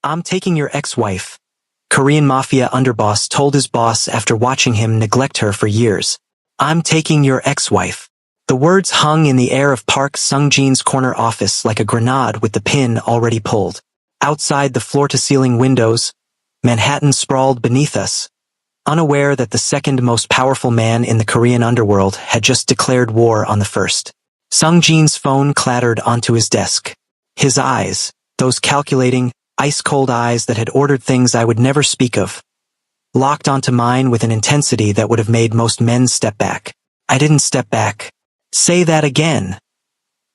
I'm taking your ex-wife. Korean Mafia underboss told his boss after watching him neglect her for years. I'm taking your ex-wife. The words hung in the air of Park Sung-jin's corner office like a grenade with the pin already pulled. Outside the floor-to-ceiling windows, Manhattan sprawled beneath us, unaware that the second most powerful man in the Korean underworld had just declared war on the first. Sung-jin's phone clattered onto his desk. His eyes, those calculating, ice-cold eyes that had ordered things I would never speak of, locked onto mine with an intensity that would have made most men step back. I didn't step back. Say that again,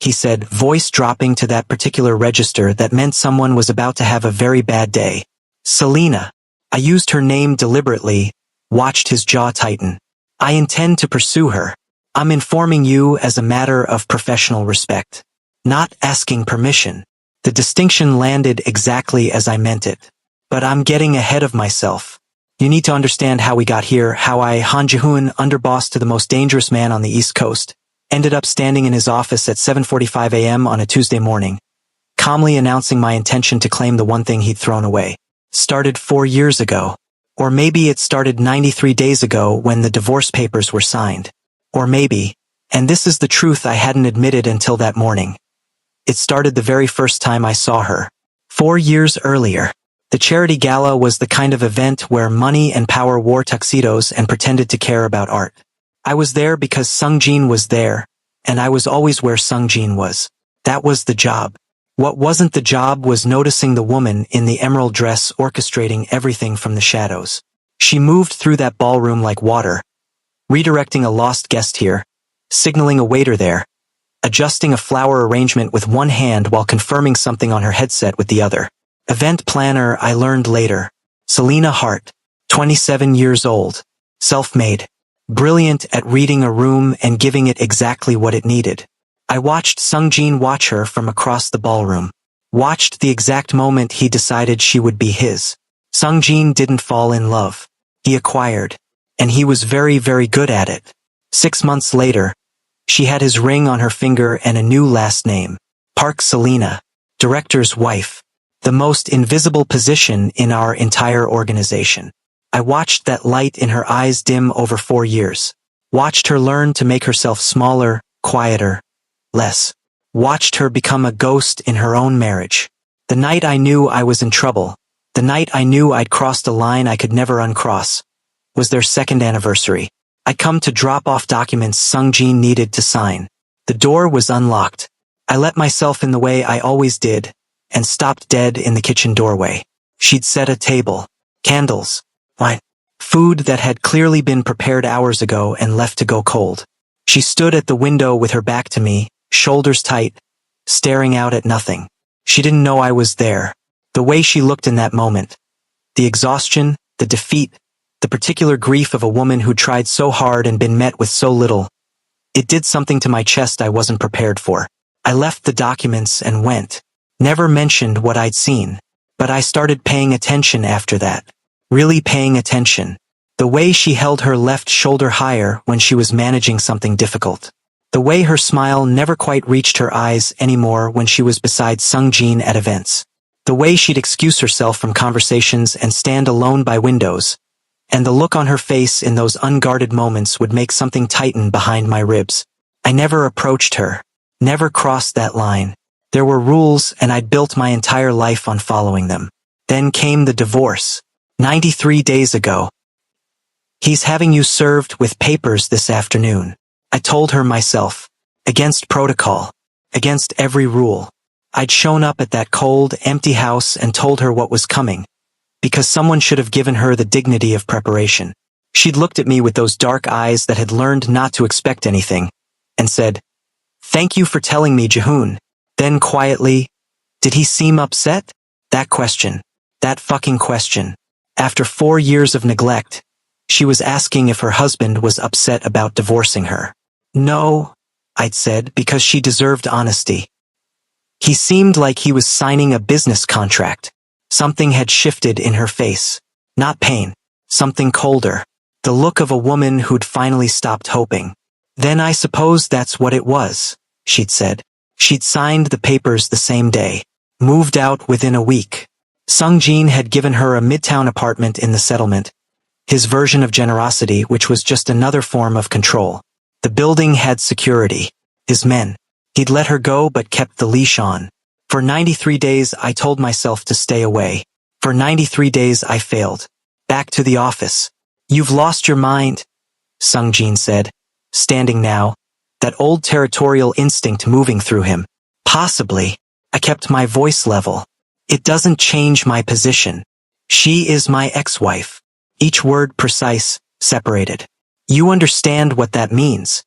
he said, voice dropping to that particular register that meant someone was about to have a very bad day. Selena. I used her name deliberately, watched his jaw tighten. I intend to pursue her. I'm informing you as a matter of professional respect. Not asking permission. The distinction landed exactly as I meant it. But I'm getting ahead of myself. You need to understand how we got here, how I, Han Ji-hoon, underboss to the most dangerous man on the East Coast, ended up standing in his office at 7:45 a.m. on a Tuesday morning, calmly announcing my intention to claim the one thing he'd thrown away. Started 4 years ago. Or maybe it started 93 days ago when the divorce papers were signed. Or maybe, and this is the truth I hadn't admitted until that morning, it started the very first time I saw her. 4 years earlier. The charity gala was the kind of event where money and power wore tuxedos and pretended to care about art. I was there because Sung-jin was there, and I was always where Sung-jin was. That was the job. What wasn't the job was noticing the woman in the emerald dress orchestrating everything from the shadows. She moved through that ballroom like water, redirecting a lost guest here, signaling a waiter there, adjusting a flower arrangement with one hand while confirming something on her headset with the other. Event planner, I learned later. Selena Hart, 27 years old, self-made, brilliant at reading a room and giving it exactly what it needed. I watched Sung-jin watch her from across the ballroom. Watched the exact moment he decided she would be his. Sung-jin didn't fall in love. He acquired. And he was very, very good at it. 6 months later, she had his ring on her finger and a new last name. Park Selena, director's wife. The most invisible position in our entire organization. I watched that light in her eyes dim over 4 years. Watched her learn to make herself smaller, quieter, less. Watched her become a ghost in her own marriage. The night I knew I was in trouble, the night I knew I'd crossed a line I could never uncross, was their second anniversary. I'd come to drop off documents Sung-jin needed to sign. The door was unlocked. I let myself in the way I always did, and stopped dead in the kitchen doorway. She'd set a table, candles, wine, food that had clearly been prepared hours ago and left to go cold. She stood at the window with her back to me, shoulders tight, staring out at nothing. She didn't know I was there. The way she looked in that moment. The exhaustion, the defeat, the particular grief of a woman who tried so hard and been met with so little. It did something to my chest I wasn't prepared for. I left the documents and went. Never mentioned what I'd seen. But I started paying attention after that. Really paying attention. The way she held her left shoulder higher when she was managing something difficult. The way her smile never quite reached her eyes anymore when she was beside Sung-jin at events. The way she'd excuse herself from conversations and stand alone by windows. And the look on her face in those unguarded moments would make something tighten behind my ribs. I never approached her. Never crossed that line. There were rules and I'd built my entire life on following them. Then came the divorce. 93 days ago. He's having you served with papers this afternoon. I told her myself. Against protocol. Against every rule. I'd shown up at that cold, empty house and told her what was coming. Because someone should have given her the dignity of preparation. She'd looked at me with those dark eyes that had learned not to expect anything. And said, "Thank you for telling me, Ji-hoon." Then quietly, "Did he seem upset?" That question. That fucking question. After 4 years of neglect, she was asking if her husband was upset about divorcing her. "No," I'd said, because she deserved honesty. He seemed like he was signing a business contract. Something had shifted in her face. Not pain. Something colder. The look of a woman who'd finally stopped hoping. "Then I suppose that's what it was," she'd said. She'd signed the papers the same day. Moved out within a week. Sung Jin had given her a midtown apartment in the settlement, his version of generosity, which was just another form of control. The building had security, his men. He'd let her go but kept the leash on. For 93 days I told myself to stay away. For 93 days I failed. Back to the office. You've lost your mind, Sung Jin said, standing now, that old territorial instinct moving through him. Possibly. I kept my voice level. It doesn't change my position. She is my ex-wife. Each word precise, separated. You understand what that means.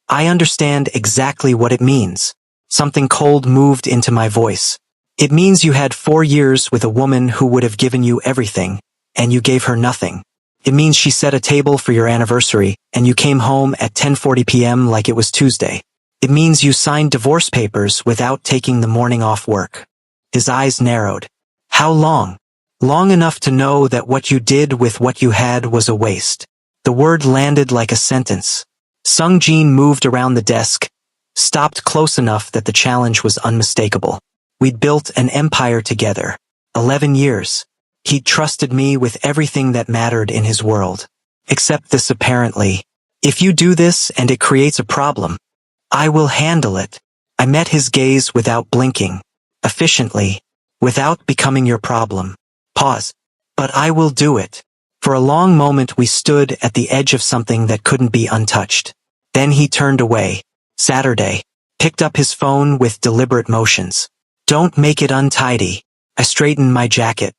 I understand exactly what it means. Something cold moved into my voice. It means you had 4 years with a woman who would have given you everything, and you gave her nothing. It means she set a table for your anniversary, and you came home at 10:40 p.m. like it was Tuesday. It means you signed divorce papers without taking the morning off work. His eyes narrowed. How long? Long enough to know that what you did with what you had was a waste. The word landed like a sentence. Sung Jin moved around the desk, stopped close enough that the challenge was unmistakable. We'd built an empire together. 11 years. He'd trusted me with everything that mattered in his world. Except this apparently. If you do this and it creates a problem, I will handle it. I met his gaze without blinking. Efficiently. Without becoming your problem. Pause. But I will do it. For a long moment we stood at the edge of something that couldn't be untouched. Then he turned away. Saturday. Picked up his phone with deliberate motions. Don't make it untidy. I straightened my jacket.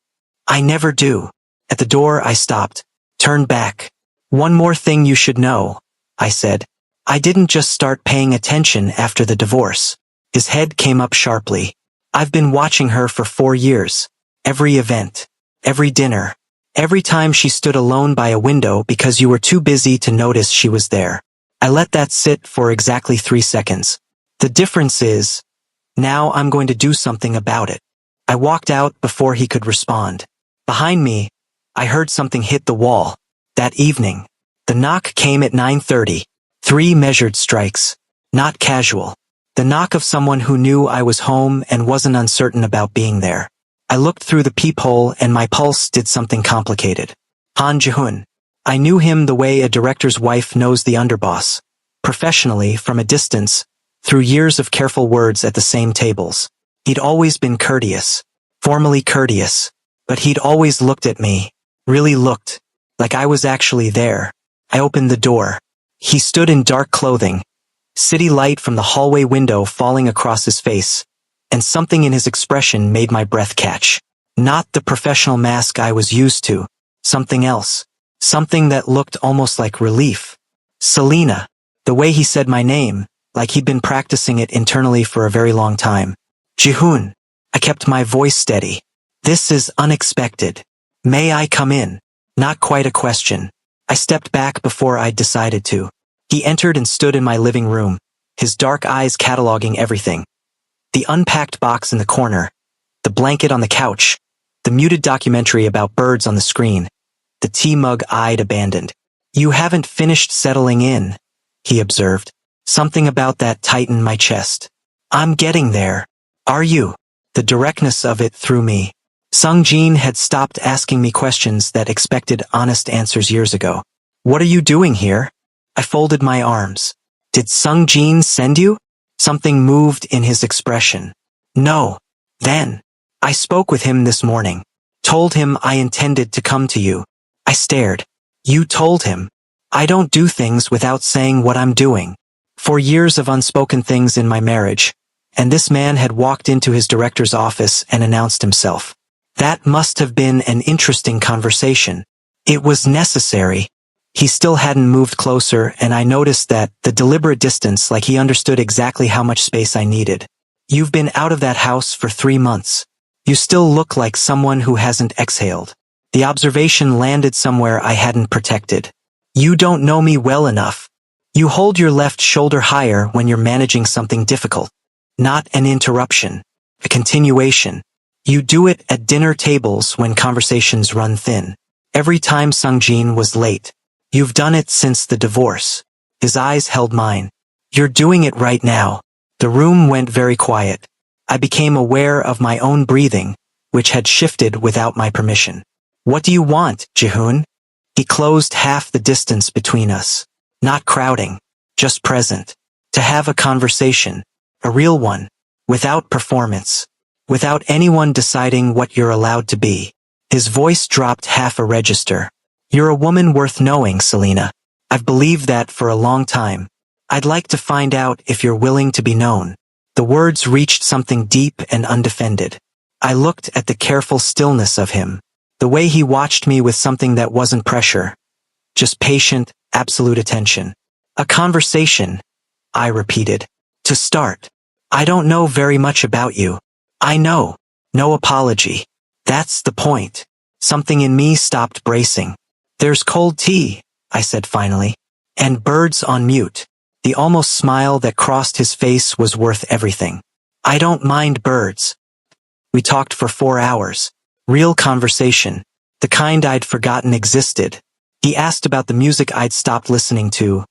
I never do. At the door I stopped. Turned back. One more thing you should know, I said. I didn't just start paying attention after the divorce. His head came up sharply. I've been watching her for 4 years. Every event. Every dinner. Every time she stood alone by a window because you were too busy to notice she was there. I let that sit for exactly 3 seconds. The difference is, now I'm going to do something about it. I walked out before he could respond. Behind me, I heard something hit the wall. That evening, the knock came at 9:30. 3 measured strikes. Not casual. The knock of someone who knew I was home and wasn't uncertain about being there. I looked through the peephole and my pulse did something complicated. Han Ji-hoon. I knew him the way a director's wife knows the underboss. Professionally, from a distance, through years of careful words at the same tables. He'd always been courteous. Formally courteous. But he'd always looked at me. Really looked. Like I was actually there. I opened the door. He stood in dark clothing. City light from the hallway window falling across his face. And something in his expression made my breath catch. Not the professional mask I was used to. Something else. Something that looked almost like relief. Selena. The way he said my name, like he'd been practicing it internally for a very long time. Ji-hoon. I kept my voice steady. This is unexpected. May I come in? Not quite a question. I stepped back before I'd decided to. He entered and stood in my living room, his dark eyes cataloging everything. The unpacked box in the corner, the blanket on the couch, the muted documentary about birds on the screen, the tea mug I'd abandoned. You haven't finished settling in, he observed. Something about that tightened my chest. I'm getting there. Are you? The directness of it threw me. Sung Jin had stopped asking me questions that expected honest answers years ago. What are you doing here? I folded my arms. Did Sung Jin send you? Something moved in his expression. No. Then. I spoke with him this morning. Told him I intended to come to you. I stared. You told him. I don't do things without saying what I'm doing. 4 years of unspoken things in my marriage. And this man had walked into his director's office and announced himself. That must have been an interesting conversation. It was necessary. He still hadn't moved closer, and I noticed that, the deliberate distance, like he understood exactly how much space I needed. You've been out of that house for 3 months. You still look like someone who hasn't exhaled. The observation landed somewhere I hadn't protected. You don't know me well enough. You hold your left shoulder higher when you're managing something difficult. Not an interruption. A continuation. You do it at dinner tables when conversations run thin. Every time Sung Jin was late. You've done it since the divorce. His eyes held mine. You're doing it right now. The room went very quiet. I became aware of my own breathing, which had shifted without my permission. What do you want, Jihoon? He closed half the distance between us. Not crowding, just present. To have a conversation, a real one, without performance, without anyone deciding what you're allowed to be. His voice dropped half a register. You're a woman worth knowing, Selena. I've believed that for a long time. I'd like to find out if you're willing to be known. The words reached something deep and undefended. I looked at the careful stillness of him, the way he watched me with something that wasn't pressure, just patient, absolute attention. A conversation, I repeated. To start. I don't know very much about you. I know. No apology. That's the point. Something in me stopped bracing. There's cold tea, I said finally. And birds on mute. The almost smile that crossed his face was worth everything. I don't mind birds. We talked for 4 hours. Real conversation. The kind I'd forgotten existed. He asked about the music I'd stopped listening to.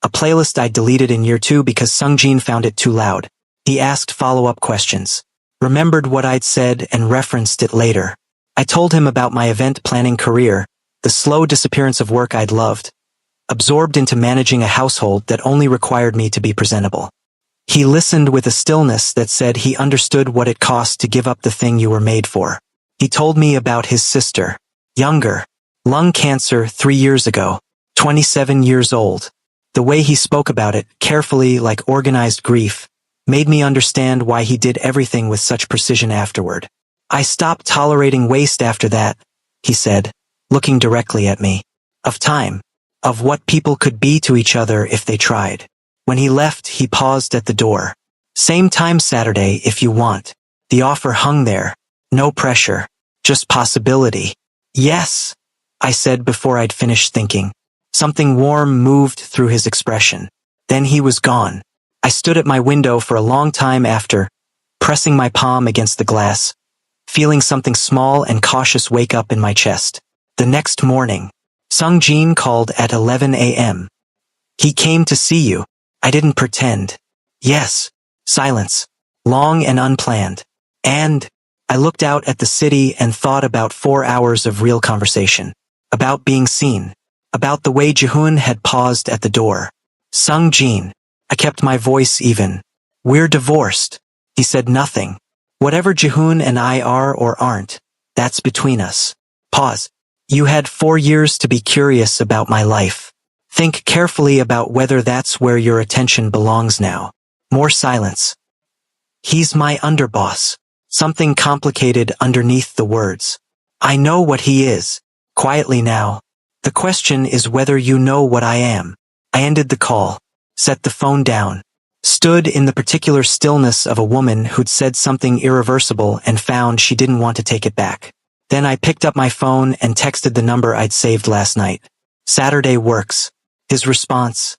A playlist I'd deleted in year 2 because Sungjin found it too loud. He asked follow-up questions. Remembered what I'd said and referenced it later. I told him about my event planning career, the slow disappearance of work I'd loved, absorbed into managing a household that only required me to be presentable. He listened with a stillness that said he understood what it cost to give up the thing you were made for. He told me about his sister, younger, lung cancer 3 years ago, 27 years old. The way he spoke about it, carefully like organized grief, made me understand why he did everything with such precision afterward. I stopped tolerating waste after that, he said, looking directly at me. Of time. Of what people could be to each other if they tried. When he left, he paused at the door. Same time Saturday if you want. The offer hung there. No pressure. Just possibility. Yes, I said before I'd finished thinking. Something warm moved through his expression. Then he was gone. I stood at my window for a long time after, pressing my palm against the glass, feeling something small and cautious wake up in my chest. The next morning, Sungjin called at 11 a.m. He came to see you. I didn't pretend. Yes. Silence. Long and unplanned. And I looked out at the city and thought about 4 hours of real conversation. About being seen. About the way Jihoon had paused at the door. Sungjin. I kept my voice even. We're divorced. He said nothing. Whatever Jihoon and I are or aren't, that's between us. Pause. You had 4 years to be curious about my life. Think carefully about whether that's where your attention belongs now. More silence. He's my underboss. Something complicated underneath the words. I know what he is. Quietly now. The question is whether you know what I am. I ended the call. Set the phone down. Stood in the particular stillness of a woman who'd said something irreversible and found she didn't want to take it back. Then I picked up my phone and texted the number I'd saved last night. Saturday works. His response.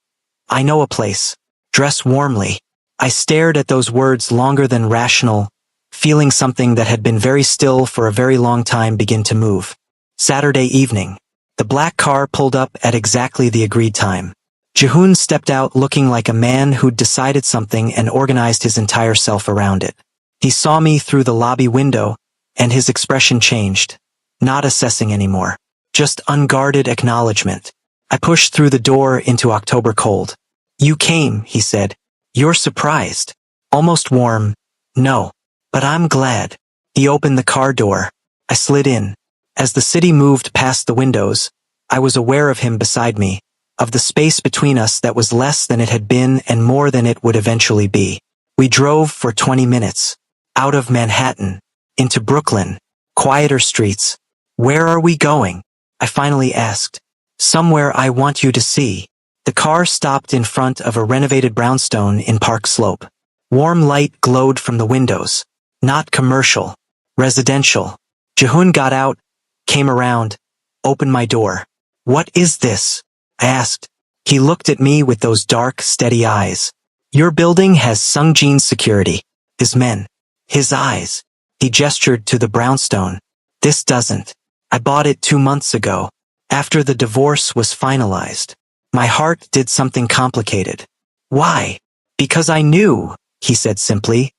I know a place. Dress warmly. I stared at those words longer than rational, feeling something that had been very still for a very long time begin to move. Saturday evening. The black car pulled up at exactly the agreed time. Jihoon stepped out looking like a man who'd decided something and organized his entire self around it. He saw me through the lobby window, and his expression changed. Not assessing anymore. Just unguarded acknowledgement. I pushed through the door into October cold. You came, he said. You're surprised. Almost warm. No. But I'm glad. He opened the car door. I slid in. As the city moved past the windows, I was aware of him beside me, of the space between us that was less than it had been and more than it would eventually be. We drove for 20 minutes. Out of Manhattan. Into Brooklyn. Quieter streets. Where are we going? I finally asked. Somewhere I want you to see. The car stopped in front of a renovated brownstone in Park Slope. Warm light glowed from the windows. Not commercial. Residential. Jihoon got out, came around, opened my door. What is this? I asked. He looked at me with those dark, steady eyes. Your building has Sungjin's security. His men. His eyes. He gestured to the brownstone. This doesn't. I bought it 2 months ago, after the divorce was finalized. My heart did something complicated. Why? Because I knew, he said simply,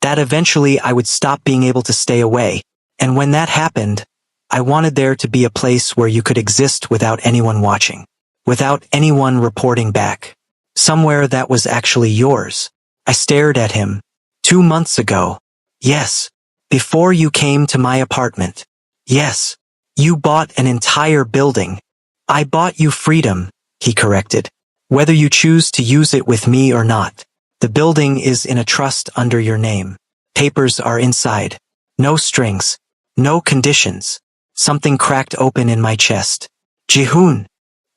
that eventually I would stop being able to stay away, And when that happened, I wanted there to be a place where you could exist without anyone watching, without anyone reporting back. Somewhere that was actually yours. I stared at him. 2 months ago. Yes. Before you came to my apartment. Yes. You bought an entire building. I bought you freedom, he corrected. Whether you choose to use it with me or not. The building is in a trust under your name. Papers are inside. No strings. No conditions. Something cracked open in my chest. Jihoon.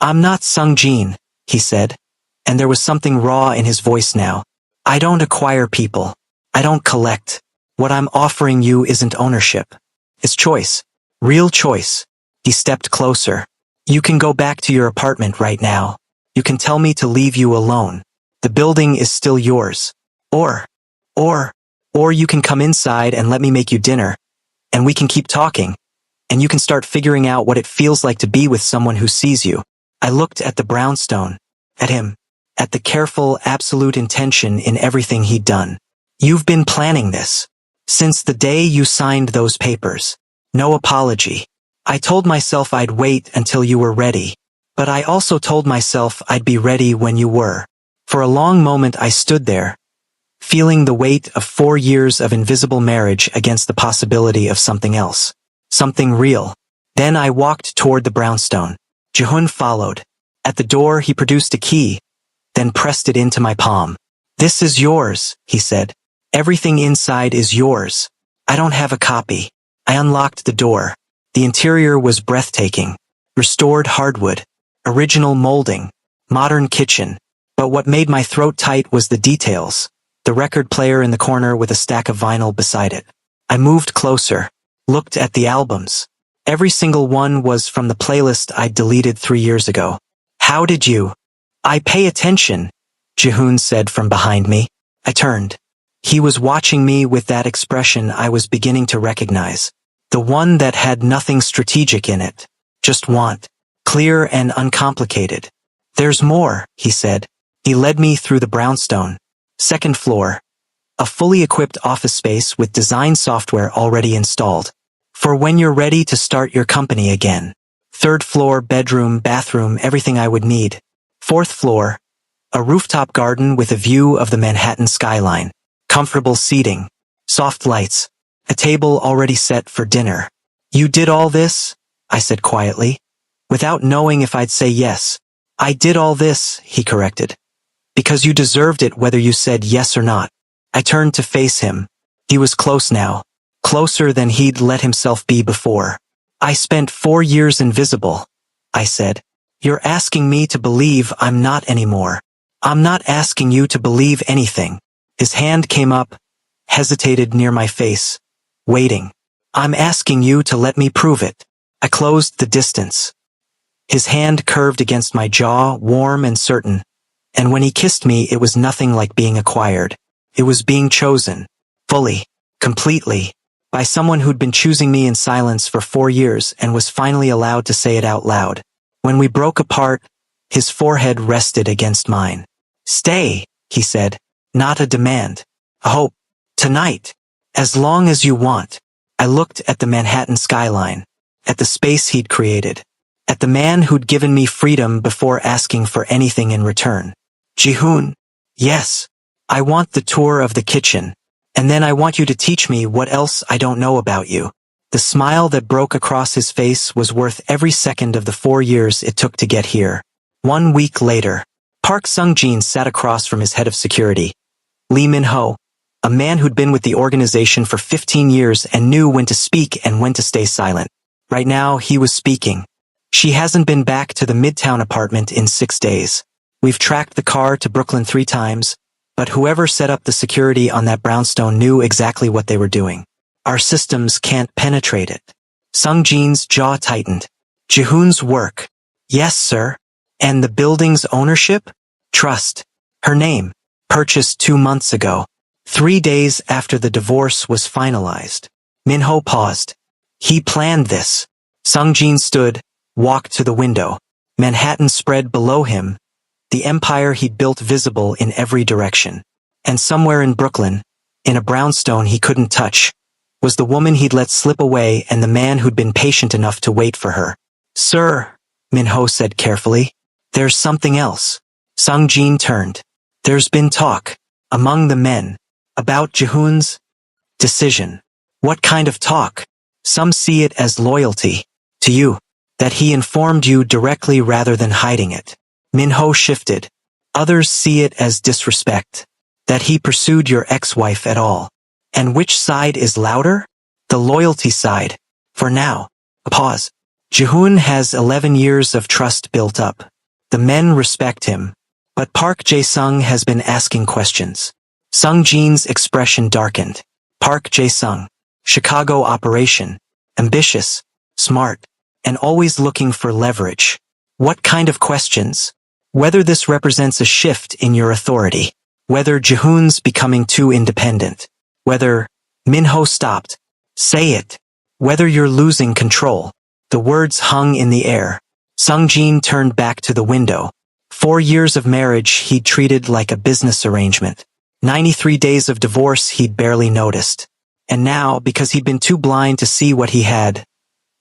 I'm not Sung-jin, he said. And there was something raw in his voice now. I don't acquire people. I don't collect. What I'm offering you isn't ownership. It's choice. Real choice. He stepped closer. You can go back to your apartment right now. You can tell me to leave you alone. The building is still yours. Or you can come inside and let me make you dinner. And we can keep talking. And you can start figuring out what it feels like to be with someone who sees you. I looked at the brownstone. At him. At the careful, absolute intention in everything he'd done. You've been planning this. Since the day you signed those papers. No apology. I told myself I'd wait until you were ready. But I also told myself I'd be ready when you were. For a long moment I stood there, feeling the weight of 4 years of invisible marriage against the possibility of something else. Something real. Then I walked toward the brownstone. Jihoon followed. At the door he produced a key, then pressed it into my palm. This is yours, he said. Everything inside is yours. I don't have a copy. I unlocked the door. The interior was breathtaking. Restored hardwood. Original molding. Modern kitchen. But what made my throat tight was the details. The record player in the corner with a stack of vinyl beside it. I moved closer. Looked at the albums. Every single one was from the playlist I'd deleted 3 years ago. How did you? I pay attention, Jihoon said from behind me. I turned. He was watching me with that expression I was beginning to recognize. The one that had nothing strategic in it. Just want. Clear and uncomplicated. There's more, he said. He led me through the brownstone. 2nd floor. A fully equipped office space with design software already installed. For when you're ready to start your company again. 3rd floor, bedroom, bathroom, everything I would need. 4th floor. A rooftop garden with a view of the Manhattan skyline. Comfortable seating. Soft lights. A table already set for dinner. You did all this? I said quietly. Without knowing if I'd say yes. I did all this, he corrected. Because you deserved it whether you said yes or not. I turned to face him. He was close now. Closer than he'd let himself be before. I spent 4 years invisible, I said. You're asking me to believe I'm not anymore. I'm not asking you to believe anything. His hand came up, hesitated near my face, waiting. I'm asking you to let me prove it. I closed the distance. His hand curved against my jaw, warm and certain. And when he kissed me, it was nothing like being acquired. It was being chosen. Fully. Completely. By someone who'd been choosing me in silence for 4 years and was finally allowed to say it out loud. When we broke apart, his forehead rested against mine. Stay, he said. Not a demand. A hope. Tonight. As long as you want. I looked at the Manhattan skyline. At the space he'd created. At the man who'd given me freedom before asking for anything in return. Jihoon. Yes. I want the tour of the kitchen. And then I want you to teach me what else I don't know about you. The smile that broke across his face was worth every second of the 4 years it took to get here. 1 week later. Park Sung-jin sat across from his head of security. Lee Min-ho. A man who'd been with the organization for 15 years and knew when to speak and when to stay silent. Right now, he was speaking. She hasn't been back to the Midtown apartment in 6 days. We've tracked the car to Brooklyn 3 times, but whoever set up the security on that brownstone knew exactly what they were doing. Our systems can't penetrate it. Sung-jin's jaw tightened. Jihoon's work. Yes, sir. And the building's ownership? Trust. Her name. Purchased 2 months ago. 3 days after the divorce was finalized. Min-ho paused. He planned this. Sung-jin stood, walked to the window. Manhattan spread below him, the empire he'd built visible in every direction. And somewhere in Brooklyn, in a brownstone he couldn't touch, was the woman he'd let slip away and the man who'd been patient enough to wait for her. Sir, Min-ho said carefully. There's something else. Sung-jin turned. There's been talk, among the men, about Ji-hoon's decision. What kind of talk? Some see it as loyalty to you, that he informed you directly rather than hiding it. Min-ho shifted. Others see it as disrespect, that he pursued your ex-wife at all. And which side is louder? The loyalty side. For now. A pause. Ji-hoon has 11 years of trust built up. The men respect him. But Park Jae-sung has been asking questions. Sung-jin's expression darkened. Park Jae-sung. Chicago operation. Ambitious. Smart. And always looking for leverage. What kind of questions? Whether this represents a shift in your authority. Whether Ji-hoon's becoming too independent. Whether Min-ho stopped. Say it. Whether you're losing control. The words hung in the air. Sung-jin turned back to the window. 4 years of marriage he'd treated like a business arrangement. 93 days of divorce he'd barely noticed. And now, because he'd been too blind to see what he had,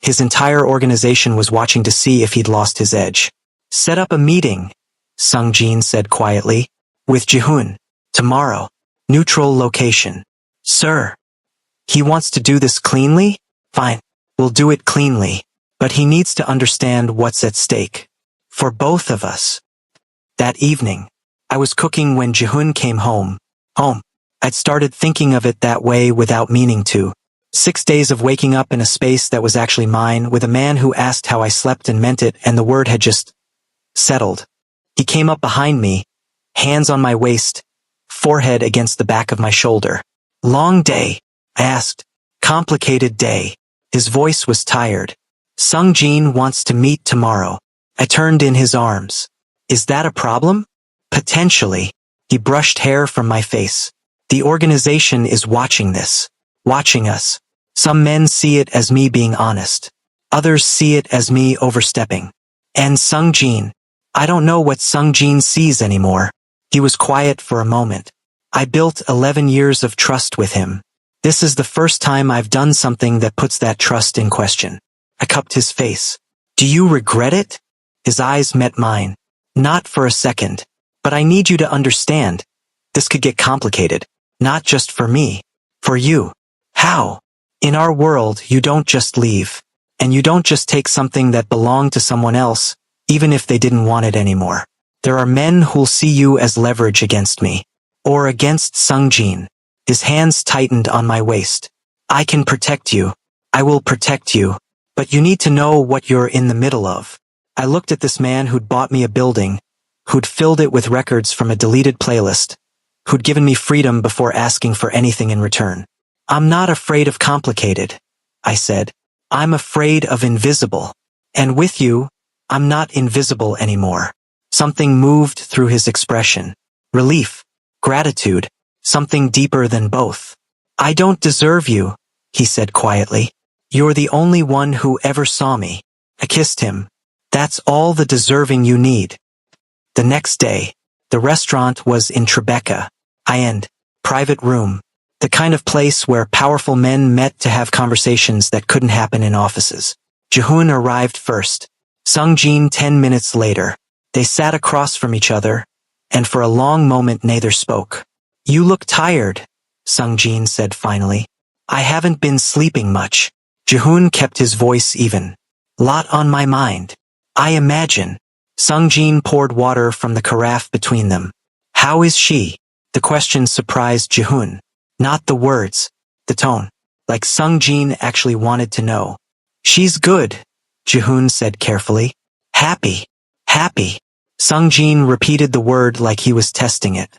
his entire organization was watching to see if he'd lost his edge. Set up a meeting, Sung-jin said quietly, with Ji-hoon. Tomorrow. Neutral location. Sir. He wants to do this cleanly? Fine. We'll do it cleanly. But he needs to understand what's at stake. For both of us. That evening, I was cooking when Ji-hoon came home. I'd started thinking of it that way without meaning to. 6 days of waking up in a space that was actually mine with a man who asked how I slept and meant it, and the word had just settled. He came up behind me, hands on my waist, forehead against the back of my shoulder. Long day, I asked. Complicated day. His voice was tired. Sung-jin wants to meet tomorrow. I turned in his arms. Is that a problem? Potentially. He brushed hair from my face. The organization is watching this. Watching us. Some men see it as me being honest. Others see it as me overstepping. And Sung-jin. I don't know what Sung-jin sees anymore. He was quiet for a moment. I built 11 years of trust with him. This is the first time I've done something that puts that trust in question. I cupped his face. Do you regret it? His eyes met mine. Not for a second. But I need you to understand. This could get complicated. Not just for me. For you. How? In our world, you don't just leave. And you don't just take something that belonged to someone else, even if they didn't want it anymore. There are men who'll see you as leverage against me. Or against Sung-jin. His hands tightened on my waist. I can protect you. I will protect you. But you need to know what you're in the middle of. I looked at this man who'd bought me a building, who'd filled it with records from a deleted playlist, who'd given me freedom before asking for anything in return. I'm not afraid of complicated, I said. I'm afraid of invisible. And with you, I'm not invisible anymore. Something moved through his expression. Relief. Gratitude. Something deeper than both. I don't deserve you, he said quietly. You're the only one who ever saw me. I kissed him. That's all the deserving you need. The next day, the restaurant was in Tribeca. High-end. Private room. The kind of place where powerful men met to have conversations that couldn't happen in offices. Ji-hoon arrived first. Sung-jin 10 minutes later. They sat across from each other, and for a long moment neither spoke. You look tired, Sung-jin said finally. I haven't been sleeping much. Ji-hoon kept his voice even. Lot on my mind. I imagine. Sung-jin poured water from the carafe between them. How is she? The question surprised Ji-hoon. Not the words. The tone. Like Sung-jin actually wanted to know. She's good, Ji-hoon said carefully. Happy. Happy. Sung-jin repeated the word like he was testing it.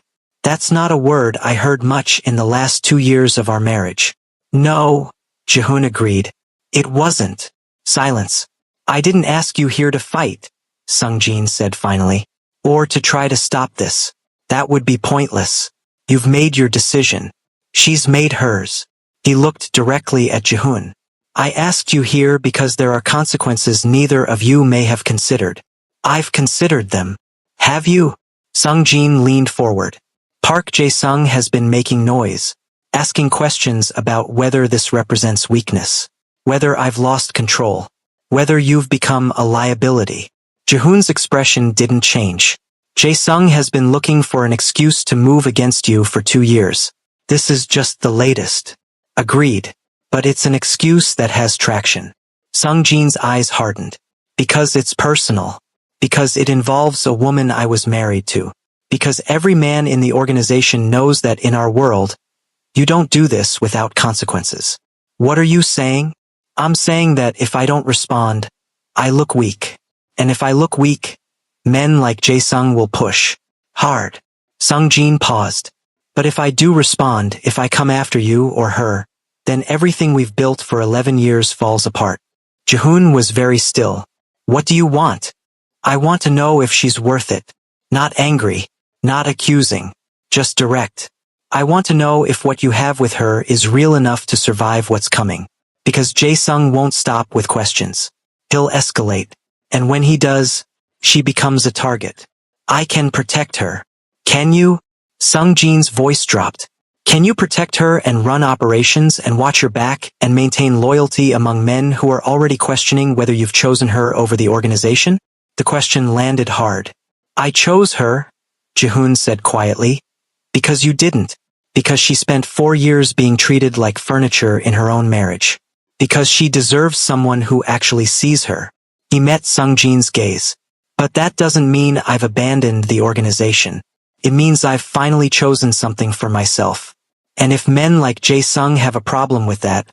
That's not a word I heard much in the last 2 years of our marriage. No, Ji-hoon agreed. It wasn't. Silence. I didn't ask you here to fight, Sung-jin said finally. Or to try to stop this. That would be pointless. You've made your decision. She's made hers. He looked directly at Ji-hoon. I asked you here because there are consequences neither of you may have considered. I've considered them. Have you? Sung-jin leaned forward. Park Jae-sung has been making noise. asking questions about whether this represents weakness, whether I've lost control, whether you've become a liability. Jihoon's expression didn't change. Jae-sung has been looking for an excuse to move against you for 2 years. This is just the latest. Agreed. But it's an excuse that has traction. Sung-jin's eyes hardened. Because it's personal. Because it involves a woman I was married to. Because every man in the organization knows that in our world, you don't do this without consequences. What are you saying? I'm saying that if I don't respond, I look weak. And if I look weak, men like Jae-sung will push hard. Sung-jin paused. But if I do respond, if I come after you or her, then everything we've built for 11 years falls apart. Jihoon was very still. What do you want? I want to know if she's worth it. Not angry, not accusing, just direct. I want to know if what you have with her is real enough to survive what's coming. Because Jae-sung won't stop with questions. He'll escalate. And when he does, she becomes a target. I can protect her. Can you? Sung-jin's voice dropped. Can you protect her and run operations and watch her back and maintain loyalty among men who are already questioning whether you've chosen her over the organization? The question landed hard. I chose her, Jihoon said quietly. Because you didn't. Because she spent 4 years being treated like furniture in her own marriage. Because she deserves someone who actually sees her. He met Sung-jin's gaze. But that doesn't mean I've abandoned the organization. It means I've finally chosen something for myself. And if men like Jae-sung have a problem with that,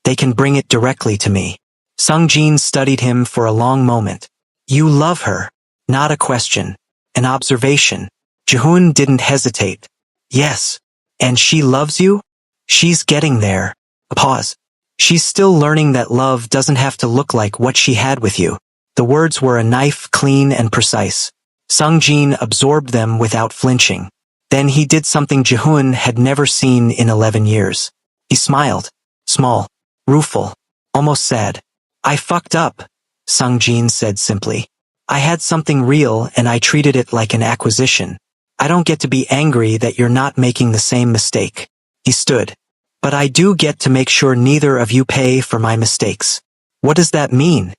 they can bring it directly to me. Sung-jin studied him for a long moment. You love her. Not a question. An observation. Jihoon didn't hesitate. Yes. And she loves you? She's getting there. A pause. She's still learning that love doesn't have to look like what she had with you. The words were a knife, clean and precise. Sung-jin absorbed them without flinching. Then he did something Jihoon had never seen in 11 years. He smiled. Small. Rueful. Almost sad. I fucked up, Sung-jin said simply. I had something real and I treated it like an acquisition. I don't get to be angry that you're not making the same mistake. He stood. But I do get to make sure neither of you pay for my mistakes. What does that mean?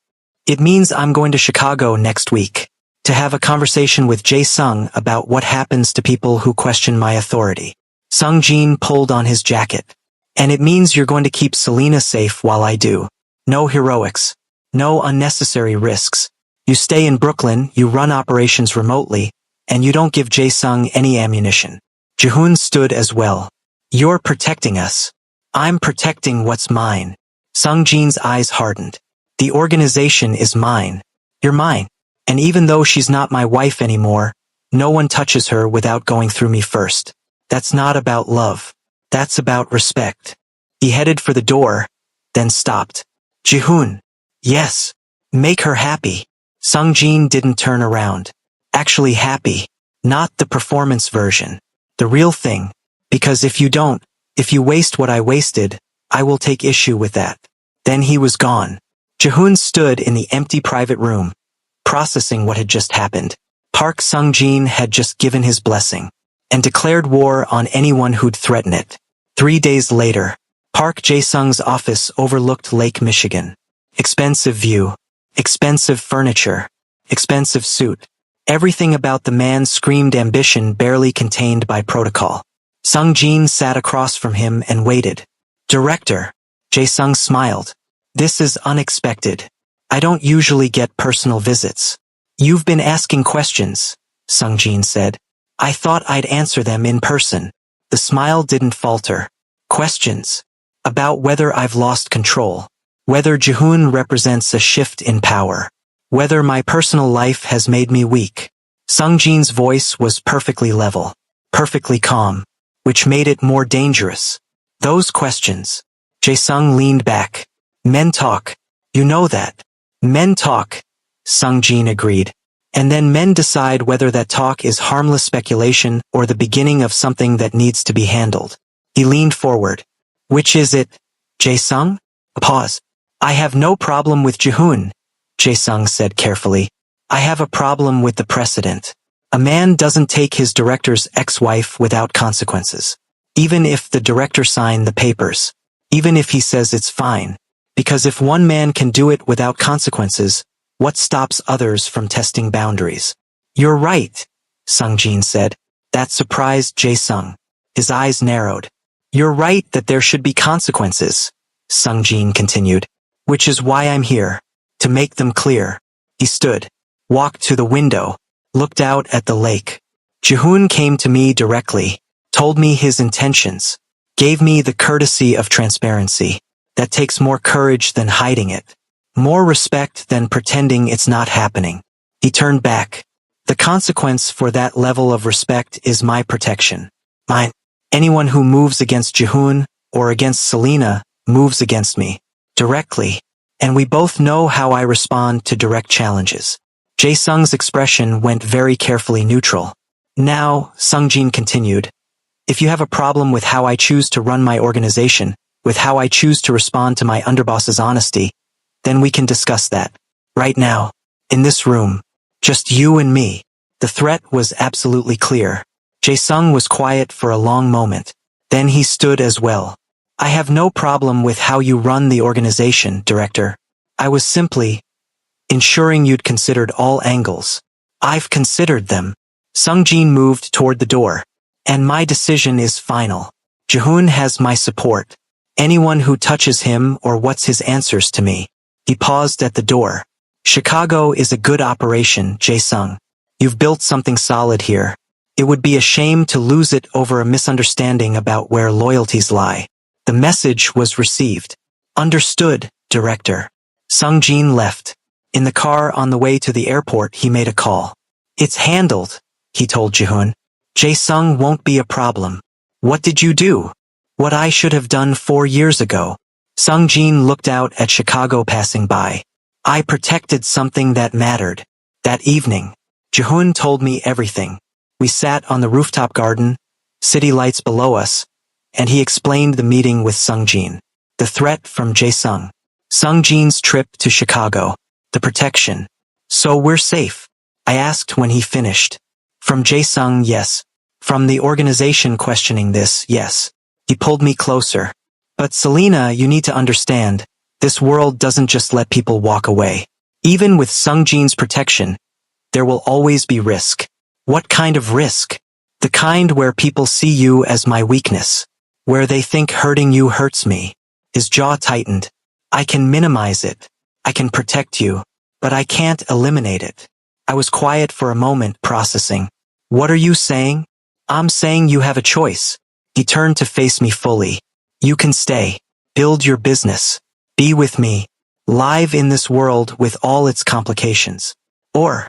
It means I'm going to Chicago next week. To have a conversation with Jae-sung about what happens to people who question my authority. Sung-jin pulled on his jacket. And it means you're going to keep Selena safe while I do. No heroics. No unnecessary risks. You stay in Brooklyn, you run operations remotely, and you don't give Jae-sung any ammunition. Jihoon stood as well. You're protecting us. I'm protecting what's mine. Sung-jin's eyes hardened. The organization is mine. You're mine. And even though she's not my wife anymore, no one touches her without going through me first. That's not about love. That's about respect. He headed for the door, then stopped. Jihoon. Yes. Make her happy. Sung-jin didn't turn around. Actually happy. Not the performance version. The real thing. Because if you don't, if you waste what I wasted, I will take issue with that. Then he was gone. Jihoon stood in the empty private room, processing what had just happened. Park Sung-jin had just given his blessing and declared war on anyone who'd threaten it. 3 days later, Park Jae-sung's office overlooked Lake Michigan. Expensive view, expensive furniture, expensive suit. Everything about the man screamed ambition barely contained by protocol. Sung-jin sat across from him and waited. Director. Jae-sung smiled. This is unexpected. I don't usually get personal visits. You've been asking questions, Sung-jin said. I thought I'd answer them in person. The smile didn't falter. Questions. About whether I've lost control. Whether Jihoon represents a shift in power. Whether my personal life has made me weak. Sung-jin's voice was perfectly level. Perfectly calm. Which made it more dangerous. Those questions. Jae-sung leaned back. Men talk. You know that. Men talk. Sung-jin agreed. And then men decide whether that talk is harmless speculation or the beginning of something that needs to be handled. He leaned forward. Which is it? Jae-sung? A pause. I have no problem with Jihoon, Jae-sung said carefully. I have a problem with the precedent. A man doesn't take his director's ex-wife without consequences. Even if the director signed the papers. Even if he says it's fine. Because if one man can do it without consequences, what stops others from testing boundaries? You're right, Sungjin said. That surprised Jae-sung. His eyes narrowed. You're right that there should be consequences, Sungjin continued. Which is why I'm here. To make them clear. He stood, walked to the window, looked out at the lake. Jihoon came to me directly, told me his intentions, gave me the courtesy of transparency. That takes more courage than hiding it. More respect than pretending it's not happening. He turned back. The consequence for that level of respect is my protection. Mine. Anyone who moves against Jihoon, or against Selena, moves against me. Directly. And we both know how I respond to direct challenges. Jae-sung's expression went very carefully neutral. Now, Sungjin continued, if you have a problem with how I choose to run my organization, with how I choose to respond to my underboss's honesty, then we can discuss that. Right now. In this room. Just you and me. The threat was absolutely clear. Jae-sung was quiet for a long moment. Then he stood as well. I have no problem with how you run the organization, Director. I was simply ensuring you'd considered all angles. I've considered them. Sungjin moved toward the door. And my decision is final. Jihoon has my support. Anyone who touches him or what's his answers to me. He paused at the door. Chicago is a good operation, Jae-sung. You've built something solid here. It would be a shame to lose it over a misunderstanding about where loyalties lie. The message was received. Understood, Director. Sungjin left. In the car on the way to the airport he made a call. It's handled, he told Jihoon. Jae-sung won't be a problem. What did you do? What I should have done 4 years ago. Sungjin looked out at Chicago passing by. I protected something that mattered. That evening, Jihoon told me everything. We sat on the rooftop garden, city lights below us, and he explained the meeting with Sungjin. The threat from Jae-sung. Sungjin's trip to Chicago. The protection. So we're safe? I asked when he finished. From Jae-sung, yes. From the organization questioning this, yes. He pulled me closer. But Selena, you need to understand, this world doesn't just let people walk away. Even with Sungjin's protection, there will always be risk. What kind of risk? The kind where people see you as my weakness. Where they think hurting you hurts me. His jaw tightened. I can minimize it. I can protect you. But I can't eliminate it. I was quiet for a moment, processing. What are you saying? I'm saying you have a choice. He turned to face me fully. You can stay. Build your business. Be with me. Live in this world with all its complications. Or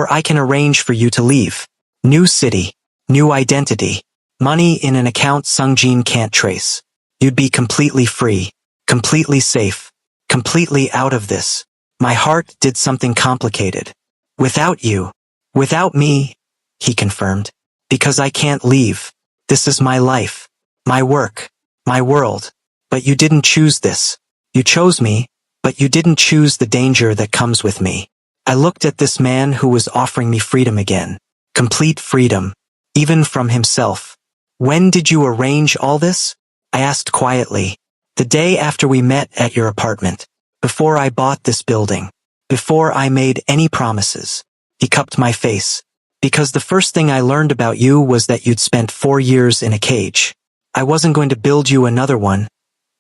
I can arrange for you to leave. New city. New identity. Money in an account Sungjin can't trace. You'd be completely free. Completely safe. Completely out of this. My heart did something complicated. Without you. Without me, he confirmed. Because I can't leave. This is my life. My work. My world. But you didn't choose this. You chose me, but you didn't choose the danger that comes with me. I looked at this man who was offering me freedom again. Complete freedom. Even from himself. When did you arrange all this? I asked quietly. The day after we met at your apartment. Before I bought this building. Before I made any promises. He cupped my face. Because the first thing I learned about you was that you'd spent 4 years in a cage. I wasn't going to build you another one.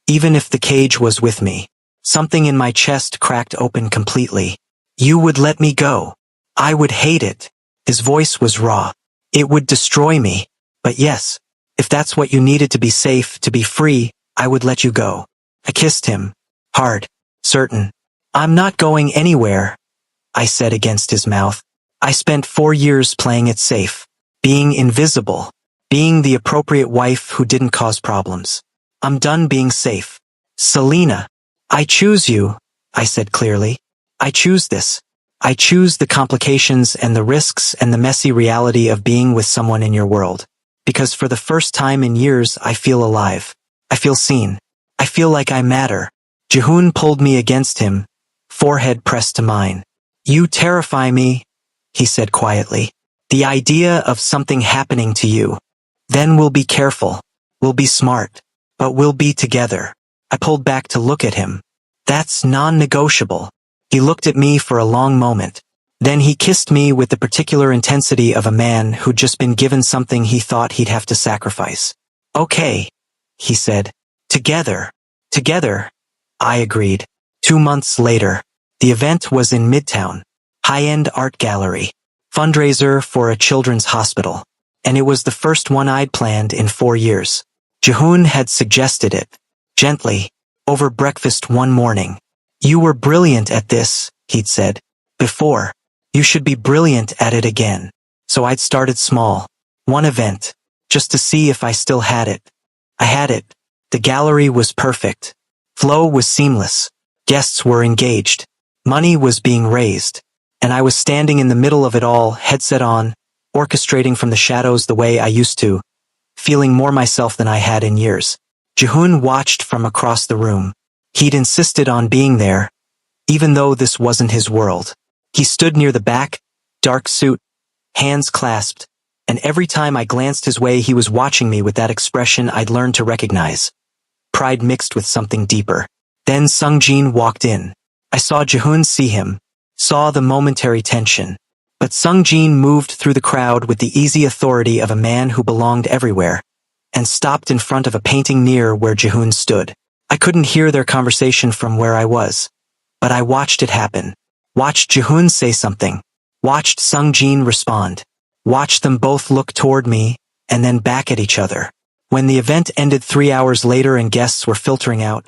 Even if the cage was with me. Something in my chest cracked open completely. You would let me go. I would hate it. His voice was raw. It would destroy me. But yes, if that's what you needed to be safe, to be free, I would let you go. I kissed him. Hard. Certain. I'm not going anywhere, I said against his mouth. I spent 4 years playing it safe. Being invisible. Being the appropriate wife who didn't cause problems. I'm done being safe. Selena. I choose you, I said clearly. I choose this. I choose the complications and the risks and the messy reality of being with someone in your world. Because for the first time in years I feel alive. I feel seen. I feel like I matter. Jihoon pulled me against him, forehead pressed to mine. You terrify me, he said quietly. The idea of something happening to you. Then we'll be careful. We'll be smart. But we'll be together. I pulled back to look at him. That's non-negotiable. He looked at me for a long moment. Then he kissed me with the particular intensity of a man who'd just been given something he thought he'd have to sacrifice. Okay, he said. Together. Together. I agreed. 2 months later, the event was in Midtown. High-end art gallery. Fundraiser for a children's hospital. And it was the first one I'd planned in 4 years. Jihoon had suggested it. Gently. Over breakfast one morning. You were brilliant at this, he'd said. Before. You should be brilliant at it again. So I'd started small. One event. Just to see if I still had it. I had it. The gallery was perfect. Flow was seamless. Guests were engaged. Money was being raised. And I was standing in the middle of it all, headset on, orchestrating from the shadows the way I used to, feeling more myself than I had in years. Jihoon watched from across the room. He'd insisted on being there, even though this wasn't his world. He stood near the back, dark suit, hands clasped, and every time I glanced his way he was watching me with that expression I'd learned to recognize. Pride mixed with something deeper. Then Sungjin walked in. I saw Jihoon see him, saw the momentary tension. But Sungjin moved through the crowd with the easy authority of a man who belonged everywhere, and stopped in front of a painting near where Jihoon stood. I couldn't hear their conversation from where I was, but I watched it happen. Watched Jihoon say something. Watched Sungjin respond. Watched them both look toward me, and then back at each other. When the event ended 3 hours later and guests were filtering out,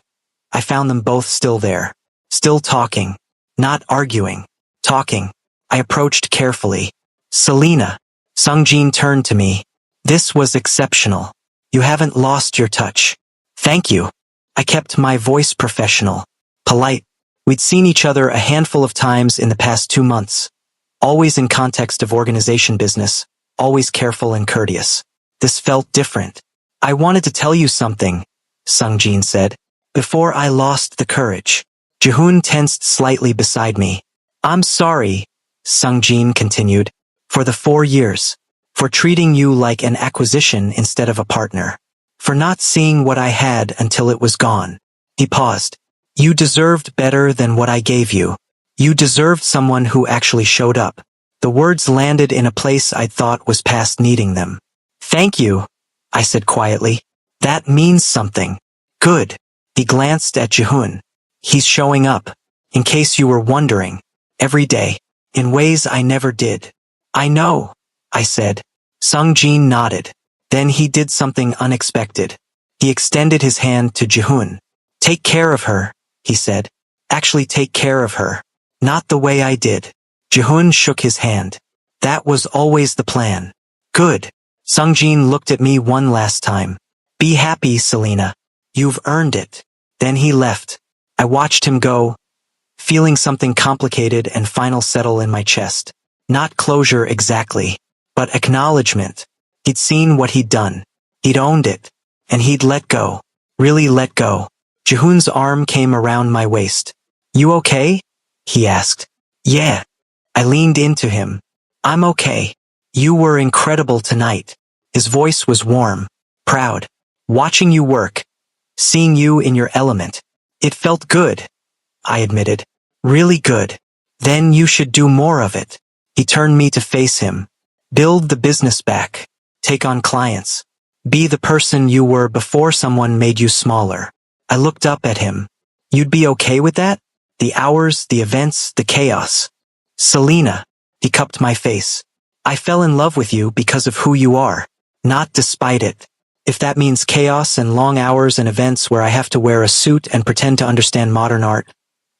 I found them both still there. Still talking. Not arguing. Talking. I approached carefully. Selena. Sungjin turned to me. This was exceptional. You haven't lost your touch. Thank you. I kept my voice professional. Polite. We'd seen each other a handful of times in the past 2 months. Always in context of organization business. Always careful and courteous. This felt different. I wanted to tell you something, Sungjin said, before I lost the courage. Jihoon tensed slightly beside me. I'm sorry, Sungjin continued, for the 4 years. For treating you like an acquisition instead of a partner. For not seeing what I had until it was gone. He paused. You deserved better than what I gave you. You deserved someone who actually showed up. The words landed in a place I thought was past needing them. Thank you, I said quietly. That means something. Good. He glanced at Jihoon. He's showing up, in case you were wondering, every day, in ways I never did. I know, I said. Sungjin nodded. Then he did something unexpected. He extended his hand to Jihoon. Take care of her, he said. Actually take care of her. Not the way I did. Jihoon shook his hand. That was always the plan. Good. Sungjin looked at me one last time. Be happy, Selena. You've earned it. Then he left. I watched him go, feeling something complicated and final settle in my chest. Not closure exactly, but acknowledgement. He'd seen what he'd done. He'd owned it. And he'd let go. Really let go. Jihoon's arm came around my waist. You okay? He asked. Yeah. I leaned into him. I'm okay. You were incredible tonight. His voice was warm, proud. Watching you work. Seeing you in your element. It felt good. I admitted. Really good. Then you should do more of it. He turned me to face him. Build the business back. Take on clients. Be the person you were before someone made you smaller. I looked up at him. You'd be okay with that? The hours, the events, the chaos. Selena. He cupped my face. I fell in love with you because of who you are. Not despite it. If that means chaos and long hours and events where I have to wear a suit and pretend to understand modern art,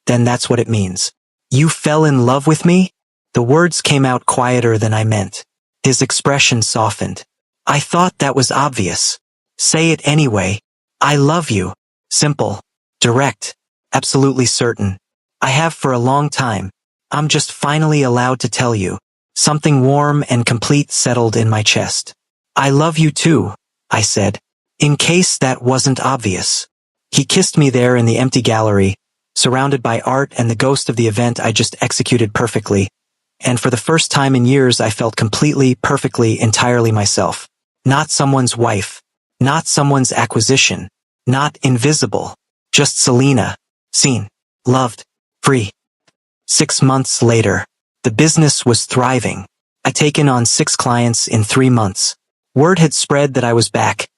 then that's what it means. You fell in love with me? The words came out quieter than I meant. His expression softened. I thought that was obvious. Say it anyway. I love you. Simple. Direct. Absolutely certain. I have for a long time. I'm just finally allowed to tell you. Something warm and complete settled in my chest. I love you too, I said. In case that wasn't obvious. He kissed me there in the empty gallery, surrounded by art and the ghost of the event I just executed perfectly. And for the first time in years I felt completely, perfectly, entirely myself. Not someone's wife. Not someone's acquisition. Not invisible. Just Selena. Seen. Loved. Free. 6 months later. The business was thriving. I'd taken on 6 clients in 3 months. Word had spread that I was back.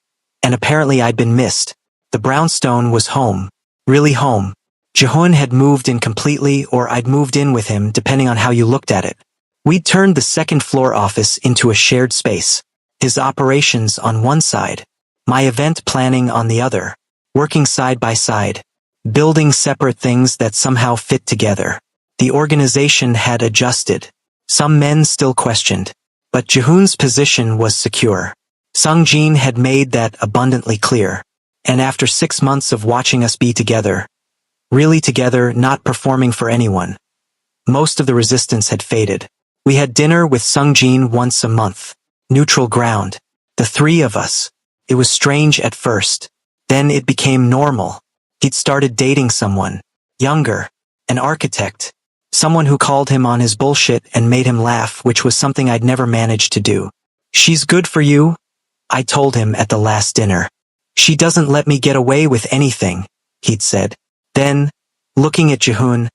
And apparently I'd been missed. The brownstone was home. Really home. Jihoon had moved in completely, or I'd moved in with him, depending on how you looked at it. We'd turned the second-floor office into a shared space. His operations on one side. My event planning on the other. Working side by side. Building separate things that somehow fit together. The organization had adjusted. Some men still questioned. But Jihoon's position was secure. Sungjin had made that abundantly clear. And after 6 months of watching us be together, really together, not performing for anyone, most of the resistance had faded. We had dinner with Sungjin once a month. Neutral ground. The 3 of us. It was strange at first. Then it became normal. He'd started dating someone. Younger. An architect. Someone who called him on his bullshit and made him laugh, which was something I'd never managed to do. She's good for you, I told him at the last dinner. She doesn't let me get away with anything, he'd said. Then, looking at Jihoon,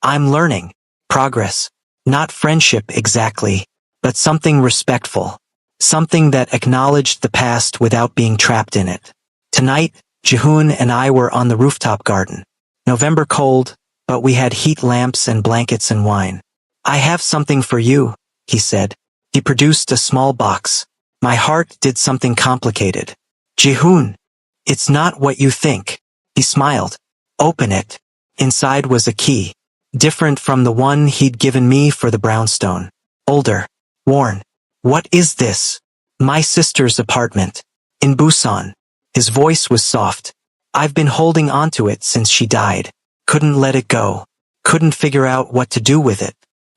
I'm learning. Progress. Not friendship exactly, but something respectful. Something that acknowledged the past without being trapped in it. Tonight, Jihoon and I were on the rooftop garden. November cold, but we had heat lamps and blankets and wine. I have something for you, he said. He produced a small box. My heart did something complicated. Jihoon, it's not what you think. He smiled. Open it. Inside was a key. Different from the one he'd given me for the brownstone. Older. Worn. What is this? My sister's apartment. In Busan. His voice was soft. I've been holding onto it since she died. Couldn't let it go. Couldn't figure out what to do with it.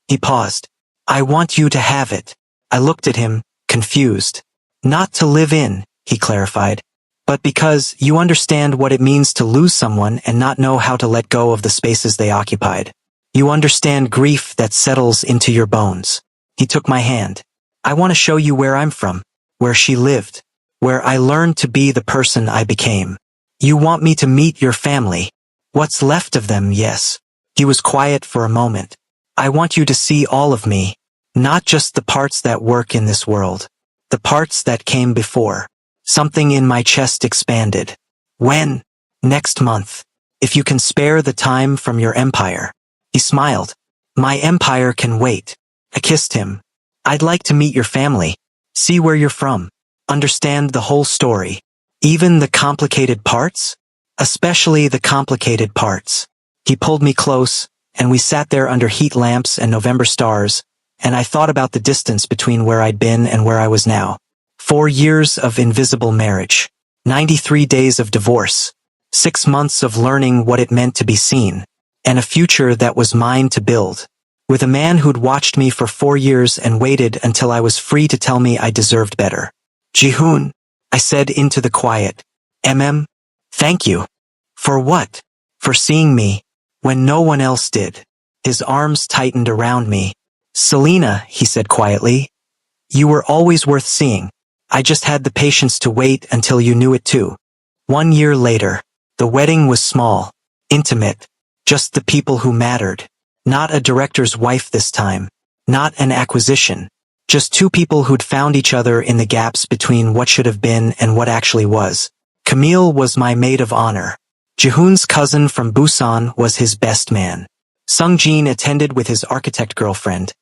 He paused. I want you to have it. I looked at him, confused. Not to live in, he clarified, but because you understand what it means to lose someone and not know how to let go of the spaces they occupied. You understand grief that settles into your bones. He took my hand. I want to show you where I'm from, where she lived, where I learned to be the person I became. You want me to meet your family. What's left of them, yes. He was quiet for a moment. I want you to see all of me, not just the parts that work in this world. The parts that came before. Something in my chest expanded. When? Next month. If you can spare the time from your empire. He smiled. My empire can wait. I kissed him. I'd like to meet your family. See where you're from. Understand the whole story. Even the complicated parts? Especially the complicated parts. He pulled me close, and we sat there under heat lamps and November stars, and I thought about the distance between where I'd been and where I was now. 4 years of invisible marriage. 93 days of divorce. 6 months of learning what it meant to be seen. And a future that was mine to build. With a man who'd watched me for 4 years and waited until I was free to tell me I deserved better. Jihoon, I said into the quiet. Thank you. For what? For seeing me, when no one else did. His arms tightened around me. Selena, he said quietly. You were always worth seeing. I just had the patience to wait until you knew it too. 1 year later, the wedding was small, intimate, just the people who mattered. Not a director's wife this time. Not an acquisition. Just 2 people who'd found each other in the gaps between what should have been and what actually was. Camille was my maid of honor. Jihoon's cousin from Busan was his best man. Sungjin attended with his architect girlfriend,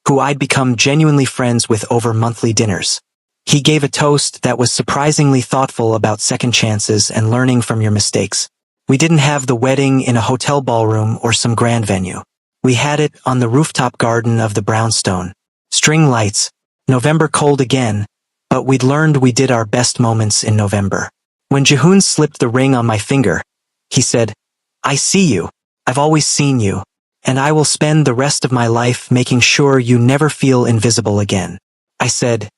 who I'd become genuinely friends with over monthly dinners. He gave a toast that was surprisingly thoughtful about second chances and learning from your mistakes. We didn't have the wedding in a hotel ballroom or some grand venue. We had it on the rooftop garden of the brownstone. String lights, November cold again, but we'd learned we did our best moments in November. When Jihoon slipped the ring on my finger, he said, I see you. I've always seen you, and I will spend the rest of my life making sure you never feel invisible again. I said,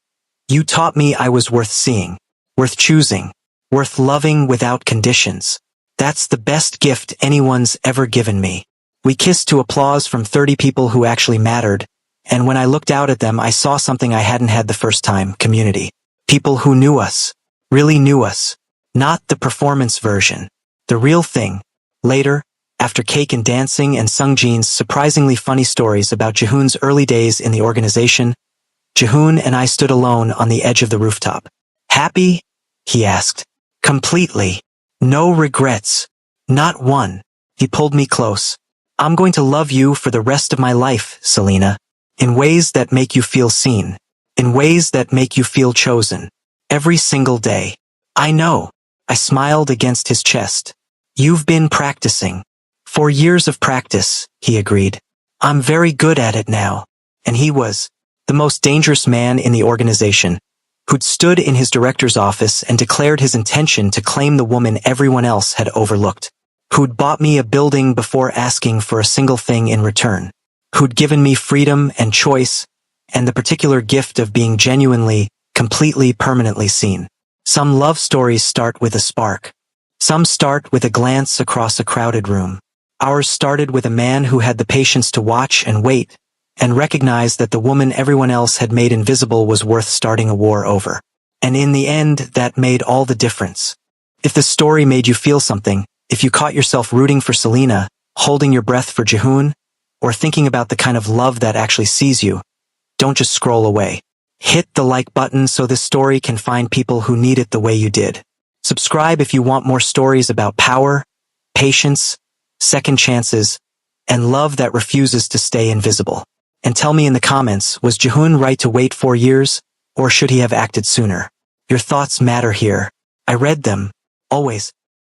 you taught me I was worth seeing, worth choosing, worth loving without conditions. That's the best gift anyone's ever given me. We kissed to applause from 30 people who actually mattered, and when I looked out at them I saw something I hadn't had the first time, community. People who knew us, really knew us. Not the performance version. The real thing. Later, after cake and dancing and Sungjin's surprisingly funny stories about Jihoon's early days in the organization, Jihoon and I stood alone on the edge of the rooftop. Happy? He asked. Completely. No regrets. Not one. He pulled me close. I'm going to love you for the rest of my life, Selena. In ways that make you feel seen. In ways that make you feel chosen. Every single day. I know. I smiled against his chest. You've been practicing. 4 years of practice, he agreed. I'm very good at it now. And he was the most dangerous man in the organization, who'd stood in his director's office and declared his intention to claim the woman everyone else had overlooked, who'd bought me a building before asking for a single thing in return, who'd given me freedom and choice, and the particular gift of being genuinely, completely, permanently seen. Some love stories start with a spark. Some start with a glance across a crowded room. Ours started with a man who had the patience to watch and wait, and recognize that the woman everyone else had made invisible was worth starting a war over. And in the end, that made all the difference. If the story made you feel something, if you caught yourself rooting for Selena, holding your breath for Jihoon, or thinking about the kind of love that actually sees you, don't just scroll away. Hit the like button so this story can find people who need it the way you did. Subscribe if you want more stories about power, patience, second chances, and love that refuses to stay invisible. And tell me in the comments, was Jihoon right to wait 4 years, or should he have acted sooner? Your thoughts matter here. I read them. Always.